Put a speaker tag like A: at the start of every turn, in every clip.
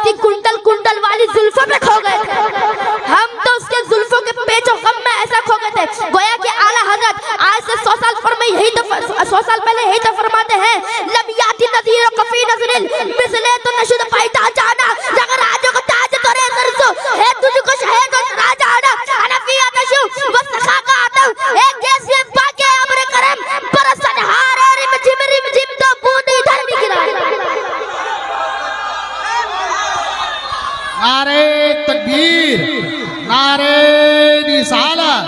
A: उसकी quintal quintal वाली जुल्फों पे खो गए थे। हम तो उसके जुल्फों के पेचो गम में ऐसा खो गए थे, गोया कि आला हजरत आज से 100 साल पहले यही तो फरमाते हैं, लब याती नज़ीर कफी नज़रिल मिसले तो नशुद पैदा जाना, अगर राजो को ताज तोरे सरसो है तुझको शहद और राजा आना, अनफिया तशु व सखा का आतम एक जैसे पाके अमर करम बरसन हारे रिम जिम तो बूंद इधर भी गिरा।
B: नारे तकबीर, नारे रिसालत,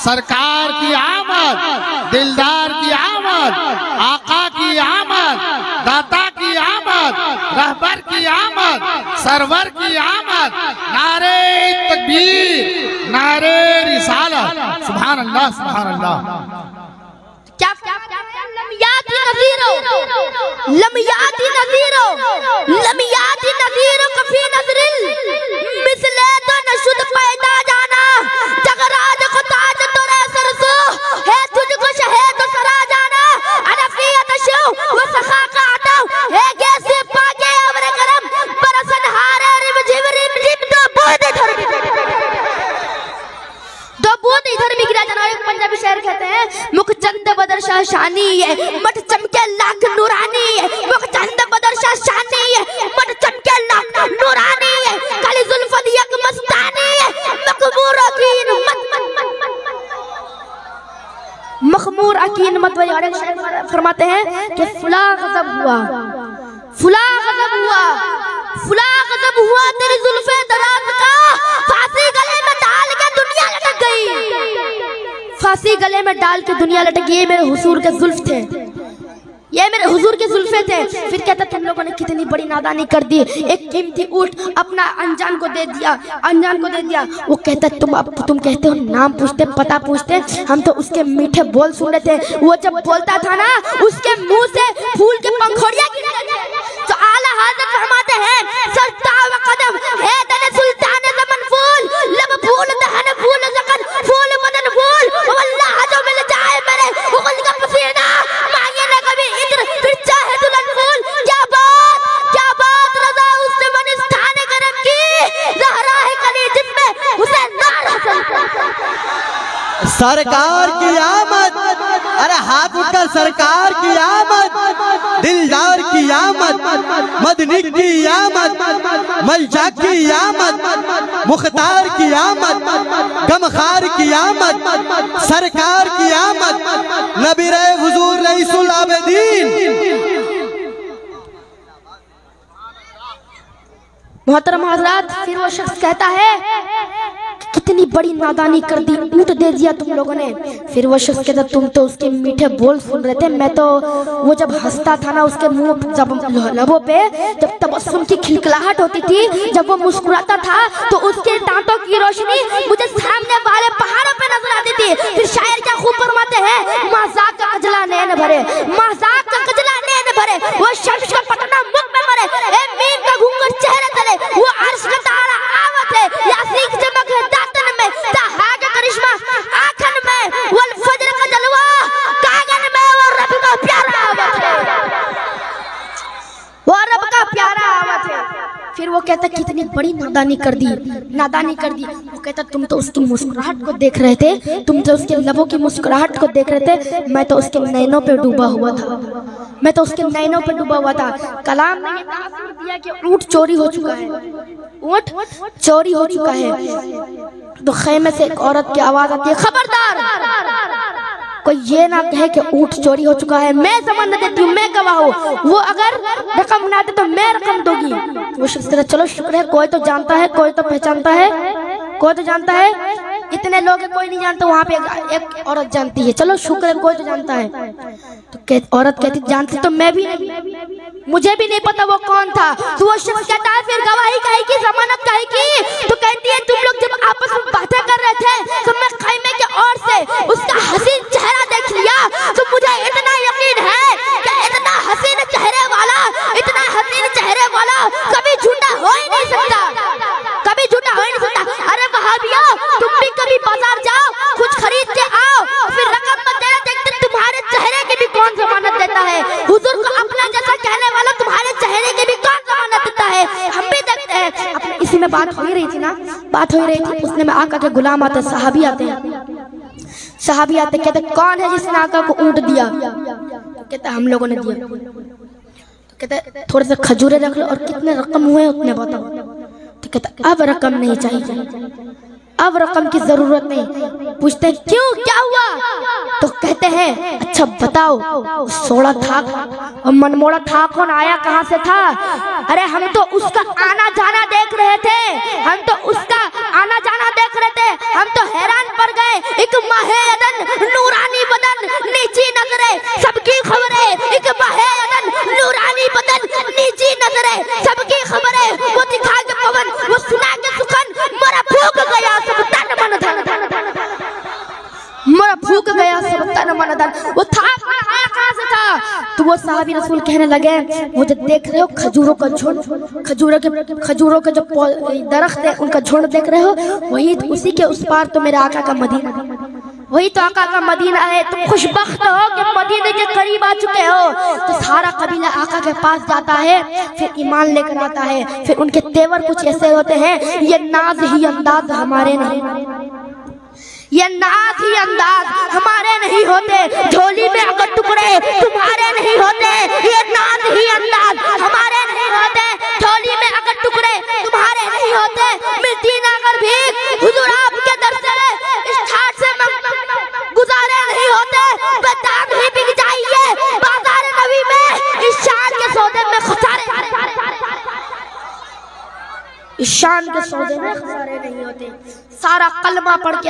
B: सरकार की आमद, दिलदार की आमद, आका की आमद, दाता की आमद, रहबर की आमद, सरवर की आमद। नारे तकबीर, नारे रिसालत, सुभान अल्लाह, सुभान अल्लाह।
A: क्या लमियाती नज़ीरो, लमियाती नज़ीरो, लमियाती नज़ीरो कफी नज़रिल मिसले तो नशुद पैदा जाना, जगराज को ताज तोरे सरसो है तुझको शहद सरा जाना, अनफियत शो व सखा का आता है कैसे पाके अमर करम बरसन हारे रिम जिम तो बूंद इधर भी, दो बूंद इधर भी गिरा। जनाब एक पंजाबी शेर कहते हैं, मुख चंद बदर शाह शानी है, मट चमके लाख नूरानी है, मुख चंद बदर शाह शानी है, मट चमके लाख नूरानी है, काली जुल्फन यक मस्तानी है, मखमूर अकीन मत वही। और एक शेर फरमाते हैं कि फुला गजब हुआ, फुला गजब हुआ, फुला गजब हुआ तेरी जुल्फे दराज का, फांसी गले में डाल के दुनिया लटक गई, फांसी गले में डाल के दुनिया लटक गई। ये मेरे हुजूर के जुल्फ थे, ये मेरे हुजूर के जुल्फे थे। फिर कहता तुम लोगों ने कितनी बड़ी नादानी कर दी, एक कीमती ऊंट अपना अनजान को दे दिया, अनजान को दे दिया। वो कहता तुम कहते हो नाम पूछते पता पूछते, हम तो उसके मीठे बोल सुन रहे थे। वो जब बोलता था ना उसके मुंह से फूल के पंखुड़ियां गिर रही थी। तो आला हज़रत फरमाते हैं, सरता व कदम है दने सुल्तान ज़मन फूल, लब फूल दहन फूल ज़कन फूल बदन फूल, वल्लाह जो मिल जाए मेरे उगल का पसीना, मांगे ना कभी इत्र फिर चाहे दुल्हन फूल। क्या बात रज़ा उससे मन स्थान करम की, ज़हरा है कली जिसमें हुसैन नार हसन।
C: सरकार की आमद, अरे हाथ उठकर सरकार की आमद, दिलदार की आमद, मदनी की आमद, मलजा की आमद, मुख्तार की आमद, गमखार की आमद, सरकार की आमद, नबी रे हुजूर रईसुल आबिदीन।
A: मोहतरम हज़रात, फिर वो शख्स कहता है कितनी बड़ी नादानी कर दी, ऊंट दे दिया तुम लोगों ने। फिर वो शख्स कहता तुम तो उसके मीठे बोल सुन रहे थे, मैं तो वो जब हंसता था ना उसके मुंह जब लबों पे जब तबस्सुम की खिलखिलाहट होती थी, जब वो मुस्कुराता था तो उसके दांतों की रोशनी मुझे सामने वाले पहाड़ों पे नजर आती थी। फिर शायर क्या खूब फरमाते हैं, मज़ाक का कजला नैन भरे, मज़ाक का कजला नैन भरे, वो शम्स का पटना मुख में मरे, ए मीम का घूंघट चेहरे तले, वो अर्श का तारा आवत है, यासीन की चमक है दातन में, ताहा का करिश्मा आँखन में, वल फजर का जलवा कागन में, वो रब का प्यारा आवत है, वो रब का प्यारा आवत है। फिर वो कहता कितनी बड़ी नादानी कर दी, नादानी कर दी। वो कहता तुम तो उसकी मुस्कुराहट को देख रहे थे, तुम तो उसके लबों की मुस्कुराहट को देख रहे थे, मैं तो उसके नैनों पे डूबा हुआ था, मैं तो उसके नैनों पे डूबा हुआ था। कलाम ने ये तासीर दिया कि ऊंट चोरी हो चुका है, ऊंट चोरी हो चुका है। तो खेमे से एक औरत की आवाज आती है, खबरदार कोई ये ना कहे कि ऊंट चोरी हो चुका है, मैं जमान देती हूँ, मैं गवाह हूँ, वो अगर रकम ना दे तो मैं रकम दूंगी। वो शख्स कहता चलो शुक्र है कोई तो जानता है, कोई तो पहचानता है, कोई तो जानता है। इतने लोग हैं कोई नहीं जानता, वहाँ पे एक औरत जानती है, चलो शुक्र है कोई तो जानता है। तो औरत कहती जानती तो मैं भी नहीं, मुझे भी नहीं पता वो कौन था। तो वो शख्स कहता है फिर गवाही काहे की, जमानत काहे की? तो कहती है तुम लोग जब आपस में बातें कर रहे थे तो मैं खैमे के ओर से उसका हसीन चेहरा देख लिया, तो मुझे इतना यकीन है कि इतना हसीन चेहरे वाला, इतना हसीन चेहरे वाला कभी झूठा हो ही नहीं सकता, कभी झूठा हो ही नहीं सकता। अरे वहाबिया तुम भी कभी बाजार जाओ, कुछ खरीद के आओ, फिर रकम मत देना, देखते तुम्हारे चेहरे की भी कौन जमानत देता है। हुजूर को अपना जैसा कहने वाला तुम्हारे चेहरे की भी कौन जमानत देता है। हम भी बात हो ही रही थी ना, बात हो ही रही थी। उसने में आका के गुलाम आते, सहाबी आते हैं, सहाबी आते, कहते कौन है जिसने आका को ऊंट दिया? तो कहते हम लोगों ने दिया। तो कहते थोड़े से खजूरे रख लो और कितने रकम हुए उतने बताओ। तो कहते अब रकम नहीं चाहिए, अब रकम की जरूरत नहीं। पूछते हैं क्यों, क्या हुआ? तो कहते हैं अच्छा बताओ, सोड़ा था और मनमोड़ा था कौन, आया कहाँ से था? अरे हम तो उसका आना जाना देख रहे थे, हम तो उसका आना जाना देख रहे थे, हम तो हैरान पड़ गए। एक माहे अदन नूरानी बदन नीची नजरे सबकी खबरें, एक माहे अदन नूरानी बदन नीची नजरे सबकी खबरें, वो दिखा के पवन, वो सुना के सुखन, मरा फूक गया सब तन मन धन, मरा फूक गया सब तन मन धन। वो था आया कहाँ से था? तो वो साहबी रसूल कहने लगे वो जो देख रहे हो खजूरों का झुंड, खजूरों के जो दरख्त है उनका झुंड देख रहे हो, वही उसी के उस पार तो मेरे आका का मदीना, वही तो आका का मदीना है। तुम खुशबख्त हो कि मदीने के करीब आ चुके हो। तो सारा कबीला आका के पास जाता है, फिर ईमान लेकर आता है। फिर उनके तेवर कुछ ऐसे होते हैं, ये नाज ही अंदाज हमारे नहीं, ये नाज ही अंदाज हमारे नहीं होते, झोली में अगर टुकड़े तुम्हारे नहीं होते, ये नाज ही अंदाज हमारे नहीं होते, झोली में अगर टुकड़े तुम्हारे नहीं होते, मिलती ना अगर भीख हुजूर आपके दर से इस ठाट से गुजारे नहीं होते, बेदाग ही बिक जाइए बाजार नबी में, इस शान के सौदे में खसारे, इस शान के सौदे में खसारे नहीं होते। सारा कलमा पढ़ के